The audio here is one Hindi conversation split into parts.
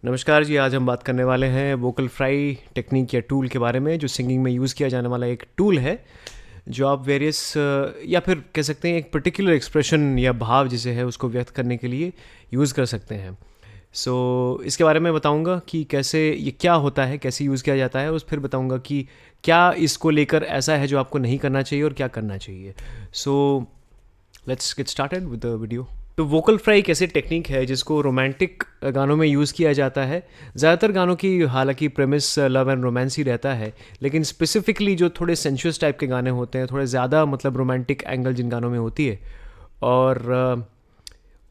नमस्कार जी। आज हम बात करने वाले हैं वोकल फ्राई टेक्निक या टूल के बारे में, जो सिंगिंग में यूज़ किया जाने वाला एक टूल है, जो आप वेरियस या फिर कह सकते हैं एक पर्टिकुलर एक्सप्रेशन या भाव जिसे है उसको व्यक्त करने के लिए यूज़ कर सकते हैं। इसके बारे में बताऊंगा कि कैसे ये क्या होता है, कैसे यूज़ किया जाता है, और फिर बताऊंगा कि क्या इसको लेकर ऐसा है जो आपको नहीं करना चाहिए और क्या करना चाहिए। So let's get started with the video. तो वोकल फ्राई एक ऐसी टेक्निक है जिसको रोमांटिक गानों में यूज़ किया जाता है। ज़्यादातर गानों की हालांकि प्रेमिस लव एंड रोमांस ही रहता है, लेकिन स्पेसिफिकली जो थोड़े सेंशुअस टाइप के गाने होते हैं, थोड़े ज़्यादा मतलब रोमांटिक एंगल जिन गानों में होती है, और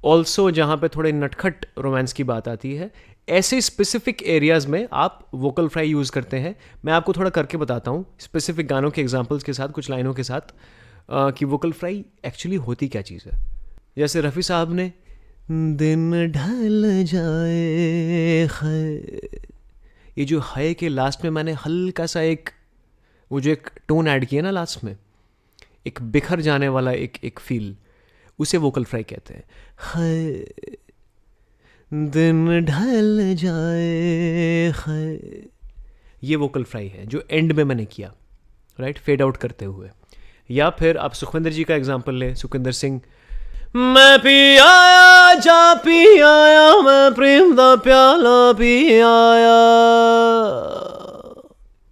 ऑल्सो जहाँ पे थोड़े नटखट रोमांस की बात आती है, ऐसे स्पेसिफिक एरियाज़ में आप वोकल फ्राई यूज़ करते हैं। मैं आपको थोड़ा करके बताता हूँ स्पेसिफिक गानों के एग्जांपल्स के साथ, कुछ लाइनों के साथ, कि वोकल फ्राई एक्चुअली होती क्या चीज़ है। जैसे रफ़ी साहब ने दिन ढल जाए है, ये जो है के लास्ट में मैंने हल्का सा एक वो जो एक टोन ऐड किया ना लास्ट में, एक बिखर जाने वाला एक एक फील, उसे वोकल फ्राई कहते हैं। है दिन ढल जाए है, ये वोकल फ्राई है जो एंड में मैंने किया, राइट, फेड आउट करते हुए। या फिर आप सुखविंदर जी का एग्जांपल लें, सुखविंदर सिंह, मैं पी आया जा पी आया, मैं प्रेम दा प्याला पी आया,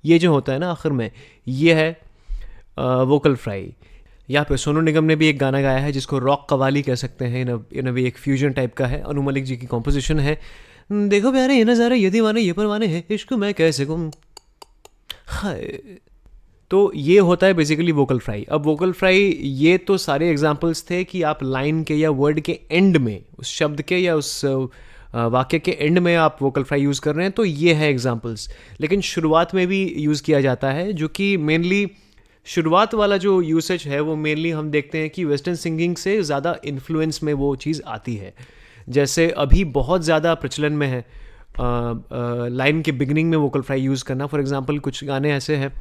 ये जो होता है ना आखिर में, ये है वोकल फ्राई। यहाँ पे सोनू निगम ने भी एक गाना गाया है जिसको रॉक कवाली कह सकते हैं, इन वे एक फ्यूजन टाइप का है, अनु मलिक जी की कॉम्पोजिशन है। देखो प्यारे ये नज़ारा, ये दीवाने ये परवाने हैं, इश्क मैं कैसे गुम, हाय। तो ये होता है बेसिकली वोकल फ्राई। अब वोकल फ्राई, ये तो सारे एग्जांपल्स थे कि आप लाइन के या वर्ड के एंड में, उस शब्द के या उस वाक्य के एंड में आप वोकल फ्राई यूज़ कर रहे हैं, तो ये है एग्जांपल्स। लेकिन शुरुआत में भी यूज़ किया जाता है, जो कि मेनली शुरुआत वाला जो यूसेज है वो मेनली हम देखते हैं कि वेस्टर्न सिंगिंग से ज़्यादा इन्फ्लुएंस में वो चीज़ आती है। जैसे अभी बहुत ज़्यादा प्रचलन में है लाइन के बिगनिंग में वोकल फ्राई यूज़ करना। फॉर एग्जांपल कुछ गाने ऐसे हैं,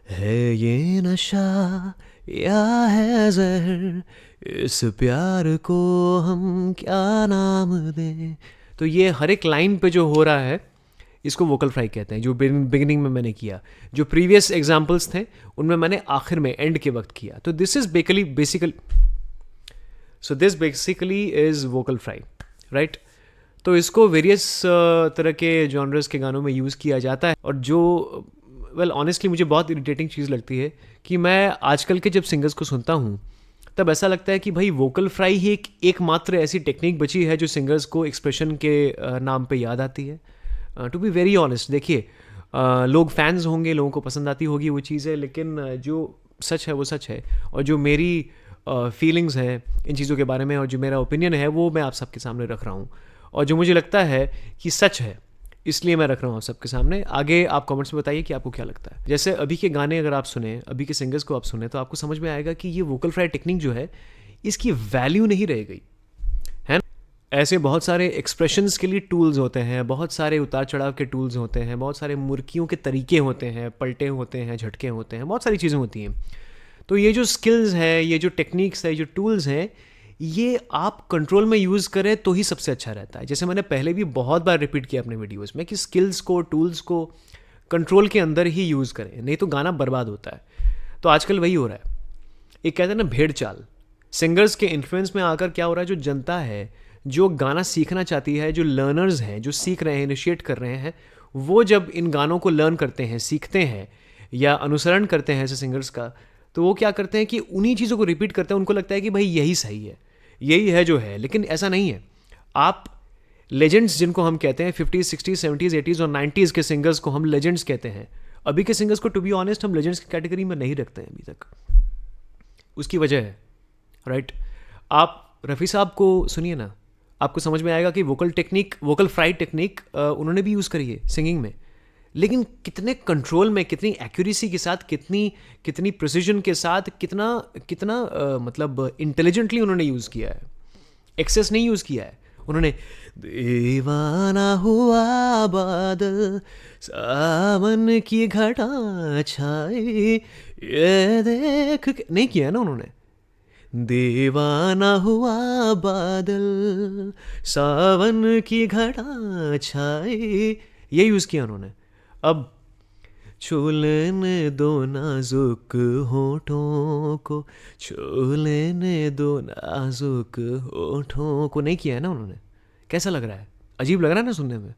है ये नशा या है जहर, इस प्यार को हम क्या नाम दें, तो ये हर एक लाइन पे जो हो रहा है इसको वोकल फ्राई कहते हैं, जो बिगिनिंग में मैंने किया। जो प्रीवियस एग्जांपल्स थे उनमें मैंने आखिर में एंड के वक्त किया। तो this is basically is vocal fry, right. तो इसको वेरियस तरह के जॉनर्स के गानों में यूज़ किया जाता है। और जो ऑनेस्टली मुझे बहुत इरिटेटिंग चीज़ लगती है कि मैं आजकल के जब सिंगर्स को सुनता हूँ तब ऐसा लगता है कि भाई वोकल फ्राई ही एकमात्र ऐसी टेक्निक बची है जो सिंगर्स को एक्सप्रेशन के नाम पे याद आती है। टू बी वेरी ऑनेस्ट, देखिए, लोग फैंस होंगे, लोगों को पसंद आती होगी वो चीज़ें, लेकिन जो सच है वो सच है। और जो मेरी फीलिंग्स हैं इन चीज़ों के बारे में और जो मेरा ओपिनियन है वो मैं आप सबके सामने रख रहा हूँ, और जो मुझे लगता है कि सच है इसलिए मैं रख रहा हूँ आप सबके सामने। आगे आप कमेंट्स में बताइए कि आपको क्या लगता है। जैसे अभी के गाने अगर आप सुने, अभी के सिंगर्स को आप सुने, तो आपको समझ में आएगा कि ये वोकल फ्राई टेक्निक जो है इसकी वैल्यू नहीं रह गई है। ऐसे बहुत सारे एक्सप्रेशंस के लिए टूल्स होते हैं, बहुत सारे उतार चढ़ाव के टूल्स होते हैं, बहुत सारे मुर्कियों के तरीके होते हैं, पलटे होते हैं, झटके होते हैं, बहुत सारी चीज़ें होती हैं। तो ये जो स्किल्स हैं, ये जो टेक्निक्स है, जो टूल्स हैं, ये आप कंट्रोल में यूज़ करें तो ही सबसे अच्छा रहता है। जैसे मैंने पहले भी बहुत बार रिपीट किया अपने वीडियोस में कि स्किल्स को, टूल्स को कंट्रोल के अंदर ही यूज़ करें, नहीं तो गाना बर्बाद होता है। तो आजकल वही हो रहा है, एक कहते हैं ना भेड़ चाल। सिंगर्स के इन्फ्लुएंस में आकर क्या हो रहा है, जो जनता है, जो गाना सीखना चाहती है, जो लर्नर्स हैं, जो सीख रहे हैं, इनिशिएट कर रहे हैं, वो जब इन गानों को लर्न करते हैं, सीखते हैं या अनुसरण करते हैं ऐसे सिंगर्स का, तो वो क्या करते हैं कि उन्हीं चीज़ों को रिपीट करते हैं। उनको लगता है कि भाई यही सही है, यही है जो है, लेकिन ऐसा नहीं है। आप लेजेंड्स जिनको हम कहते हैं, 50s 60s 70s 80s और 90s के सिंगर्स को हम लेजेंड्स कहते हैं। अभी के सिंगर्स को टू बी ऑनेस्ट हम लेजेंड्स की कैटेगरी में नहीं रखते हैं अभी तक। उसकी वजह है, राइट। आप रफ़ी साहब को सुनिए ना, आपको समझ में आएगा कि वोकल फ्राई टेक्निक उन्होंने भी यूज़ करी है सिंगिंग में, लेकिन कितने कंट्रोल में, कितनी एक्यूरेसी के साथ, कितनी प्रिसीजन के साथ, कितना मतलब इंटेलिजेंटली उन्होंने यूज़ किया है। एक्सेस नहीं यूज़ किया है उन्होंने। दीवाना हुआ बादल, सावन की घटा छाई, ये देख नहीं किया है ना उन्होंने। दीवाना हुआ बादल, सावन की घटा छाई, ये यूज़ किया उन्होंने। अब छू लेने दो नाजुक होठों को, छू लेने दो नाजुक होठों को, नहीं किया है ना उन्होंने। कैसा लग रहा है? अजीब लग रहा है ना सुनने में।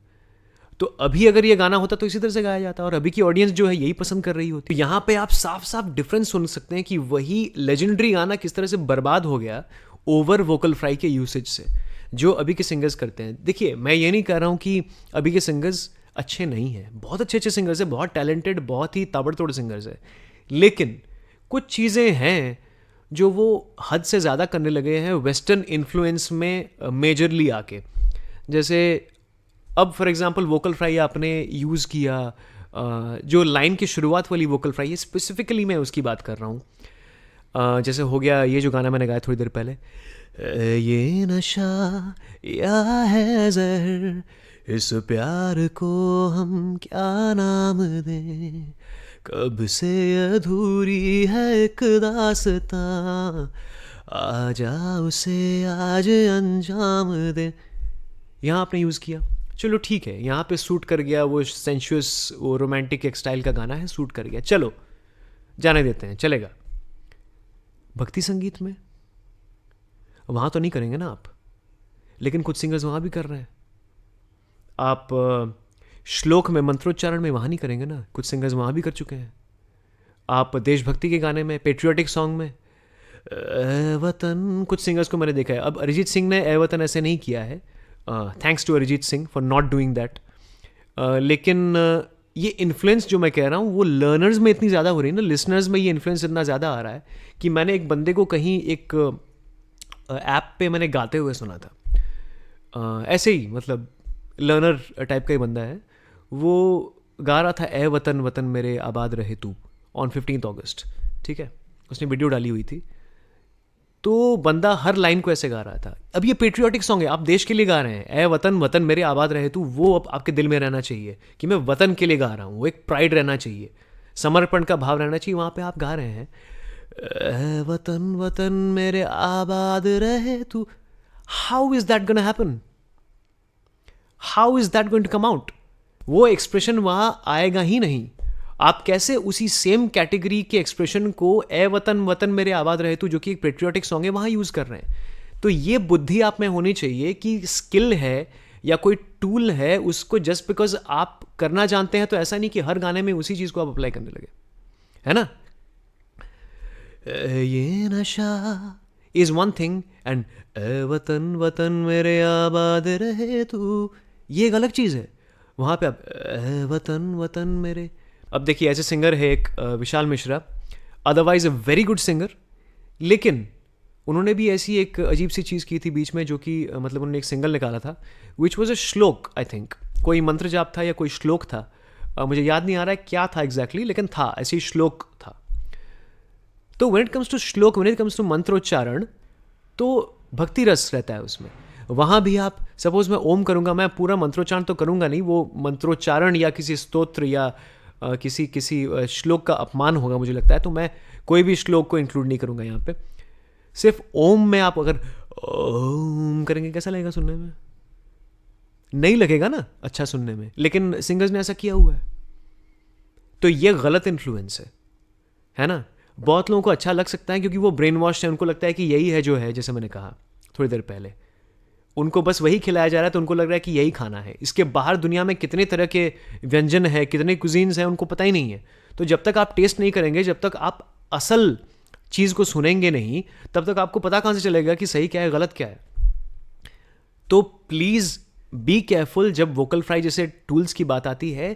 तो अभी अगर ये गाना होता तो इसी तरह से गाया जाता, और अभी की ऑडियंस जो है यही पसंद कर रही होती। तो यहाँ पे आप साफ साफ डिफरेंस सुन सकते हैं कि वही लेजेंडरी गाना किस तरह से बर्बाद हो गया ओवर वोकल फ्राई के यूसेज से, जो अभी के सिंगर्स करते हैं। देखिए, मैं ये नहीं कह रहा हूँ कि अभी के सिंगर्स अच्छे नहीं हैं, बहुत अच्छे अच्छे सिंगर्स हैं, बहुत टैलेंटेड, बहुत ही ताबड़तोड़ सिंगर्स हैं, लेकिन कुछ चीज़ें हैं जो वो हद से ज़्यादा करने लगे हैं वेस्टर्न इन्फ्लुएंस में मेजरली आके। जैसे अब फॉर एग्जांपल वोकल फ्राई आपने यूज़ किया, जो लाइन की शुरुआत वाली वोकल फ्राई है, स्पेसिफिकली मैं उसकी बात कर रहा हूँ। जैसे हो गया ये जो गाना मैंने गाया थोड़ी देर पहले, ये नशा या है जहर, इस प्यार को हम क्या नाम दें, कब से अधूरी है एक दास्तां, आ जा उसे आज अंजाम दे, यहाँ आपने यूज़ किया। चलो ठीक है, यहाँ पे सूट कर गया, वो सेंशुअस, वो रोमांटिक एक स्टाइल का गाना है, सूट कर गया, चलो जाने देते हैं, चलेगा। भक्ति संगीत में वहाँ तो नहीं करेंगे ना आप, लेकिन कुछ सिंगर्स वहाँ भी कर रहे हैं। आप श्लोक में, मंत्रोच्चारण में वहाँ नहीं करेंगे ना, कुछ सिंगर्स वहाँ भी कर चुके हैं। आप देशभक्ति के गाने में, पेट्रियोटिक सॉन्ग में, ए वतन, कुछ सिंगर्स को मैंने देखा है। अब अरिजीत सिंह ने ए वतन ऐसे नहीं किया है, thanks to Arijit Singh for not doing that, लेकिन ये इन्फ्लुएंस जो मैं कह रहा हूँ वो लर्नर्स में इतनी ज़्यादा हो रही है ना, लिसनर्स में ये इन्फ्लुएंस इतना ज़्यादा आ रहा है कि मैंने एक बंदे को कहीं एक ऐप पे मैंने गाते हुए सुना था, ऐसे ही, मतलब लर्नर टाइप का ही बंदा है, वो गा रहा था ए वतन वतन मेरे आबाद रहे तू ऑन 15 अगस्त, ठीक है, उसने वीडियो डाली हुई थी। तो बंदा हर लाइन को ऐसे गा रहा था। अब ये पेट्रियोटिक सॉन्ग है, आप देश के लिए गा रहे हैं, ए वतन वतन मेरे आबाद रहे तू, वो अब आपके दिल में रहना चाहिए कि मैं वतन के लिए गा रहा हूँ, वो एक प्राइड रहना चाहिए, समर्पण का भाव रहना चाहिए। वहाँ पे आप गा रहे हैं ए वतन वतन मेरे आबाद रहे तू, how is that gonna happen, how is that going to come out? वो एक्सप्रेशन वहाँ आएगा ही नहीं। आप कैसे उसी सेम कैटेगरी के एक्सप्रेशन को ए वतन वतन मेरे आबाद रहे तू, जो कि एक पेट्रियोटिक सॉन्ग है, वहाँ यूज़ कर रहे हैं? तो ये बुद्धि आप में होनी चाहिए कि स्किल है या कोई टूल है, उसको जस्ट बिकॉज आप करना जानते हैं तो ऐसा नहीं कि हर गाने में उसी चीज़ को आप अप्लाई करने लगे, है ना। ये नशा इज़ वन थिंग एंड ए वतन वतन मेरे आबाद रहे तू, ये एक अलग चीज़ है। वहाँ पे आप ए वतन वतन मेरे, अब देखिए ऐसे सिंगर है एक Vishal Mishra, otherwise a very good singer, लेकिन उन्होंने भी ऐसी एक अजीब सी चीज़ की थी बीच में, जो कि मतलब उन्होंने एक सिंगल निकाला था विच वॉज अ श्लोक, आई थिंक कोई मंत्र जाप था या कोई श्लोक था, मुझे याद नहीं आ रहा है क्या था एग्जैक्टली, लेकिन था ऐसी श्लोक था। तो व्हेन इट कम्स टू श्लोक, व्हेन इट कम्स टू मंत्रोच्चारण, तो भक्ति रस रहता है उसमें। वहाँ भी आप सपोज मैं ओम करूँगा, मैं पूरा मंत्रोच्चारण तो करूँगा नहीं, वो मंत्रोच्चारण या किसी स्तोत्र या किसी श्लोक का अपमान होगा मुझे लगता है, तो मैं कोई भी श्लोक को इंक्लूड नहीं करूँगा यहाँ पे। सिर्फ ओम में आप अगर ओम करेंगे, कैसा लगेगा सुनने में? नहीं लगेगा ना अच्छा सुनने में, लेकिन सिंगर्स ने ऐसा किया हुआ है। तो ये गलत इन्फ्लुएंस है ना। बहुत लोगों को अच्छा लग सकता है क्योंकि वो ब्रेन वॉश है, उनको लगता है कि यही है जो है, जैसे मैंने कहा थोड़ी देर पहले, उनको बस वही खिलाया जा रहा है तो उनको लग रहा है कि यही खाना है। इसके बाहर दुनिया में कितने तरह के व्यंजन है, कितने कुजीन्स हैं, उनको पता ही नहीं है। तो जब तक आप टेस्ट नहीं करेंगे, जब तक आप असल चीज़ को सुनेंगे नहीं, तब तक आपको पता कहाँ से चलेगा कि सही क्या है गलत क्या है। तो प्लीज़ बी केयरफुल जब वोकल फ्राई जैसे टूल्स की बात आती है,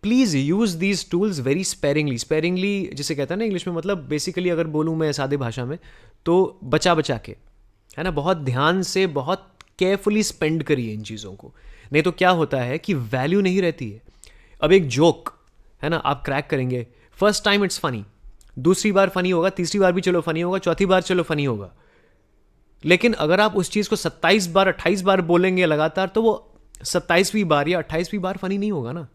please use these tools very sparingly. Sparingly जिसे कहता है ना इंग्लिश में, मतलब बेसिकली अगर बोलूँ मैं सादे भाषा में, तो बचा बचा के, है ना, बहुत ध्यान से, बहुत केयरफुली स्पेंड करिए इन चीज़ों को, नहीं तो क्या होता है कि वैल्यू नहीं रहती है। अब एक जोक है ना, आप क्रैक करेंगे, फर्स्ट टाइम इट्स फनी, दूसरी बार फनी होगा, तीसरी बार भी चलो फनी होगा, चौथी बार चलो फनी होगा, लेकिन अगर आप उस चीज़ को 27 बार 28 बार बोलेंगे लगातार, तो वो 27वीं बार या 28वीं बार फनी नहीं होगा ना।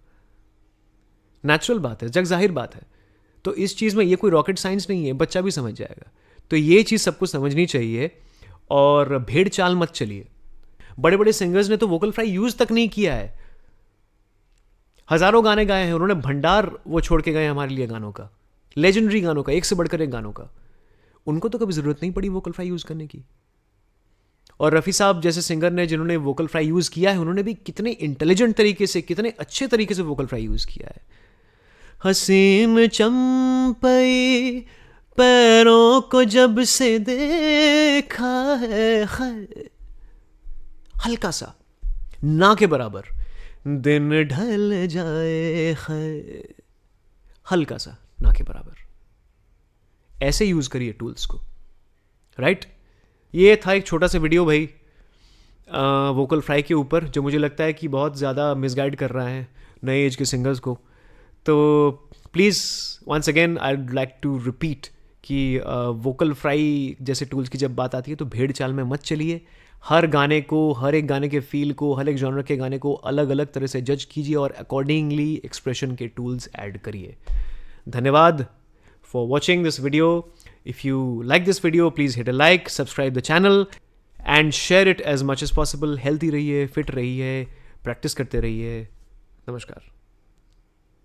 नेचुरल बात है, जग जाहिर बात है। तो इस चीज़ में ये कोई रॉकेट साइंस नहीं है, बच्चा भी समझ जाएगा। तो ये चीज़ सबको समझनी चाहिए और भेड़ चाल मत चलिए। बड़े बड़े सिंगर्स ने तो वोकल फ्राई यूज़ तक नहीं किया है, हज़ारों गाने गाए हैं उन्होंने, भंडार वो छोड़ के गए हमारे लिए गानों का, लेजेंडरी गानों का, एक से बढ़कर एक गानों का। उनको तो कभी ज़रूरत नहीं पड़ी वोकल फ्राई यूज़ करने की। और रफ़ी साहब जैसे सिंगर ने जिन्होंने वोकल फ्राई यूज़ किया है, उन्होंने भी कितने इंटेलिजेंट तरीके से, कितने अच्छे तरीके से वोकल फ्राई यूज़ किया है। हसीम चंपई पैरों को जब से देखा है, हल्का सा, ना के बराबर, दिन ढल जाए है, हल्का सा, ना के बराबर। ऐसे यूज़ करिए टूल्स को, राइट? ये था एक छोटा सा वीडियो भाई वोकल फ्राई के ऊपर, जो मुझे लगता है कि बहुत ज़्यादा मिसगाइड कर रहा है नए एज के सिंगर्स को। तो please once again I would like to repeat कि वोकल फ्राई जैसे टूल्स की जब बात आती है तो भेड़ चाल में मत चलिए। हर गाने को, हर एक गाने के फील को, हर एक जॉनर के गाने को अलग अलग तरह से जज कीजिए और अकॉर्डिंगली एक्सप्रेशन के टूल्स ऐड करिए। धन्यवाद for watching this video. If you like this video, please hit a like, subscribe the channel and share it as much as possible. Healthy रहिए, fit रहिए, practice करते रहिए। नमस्कार।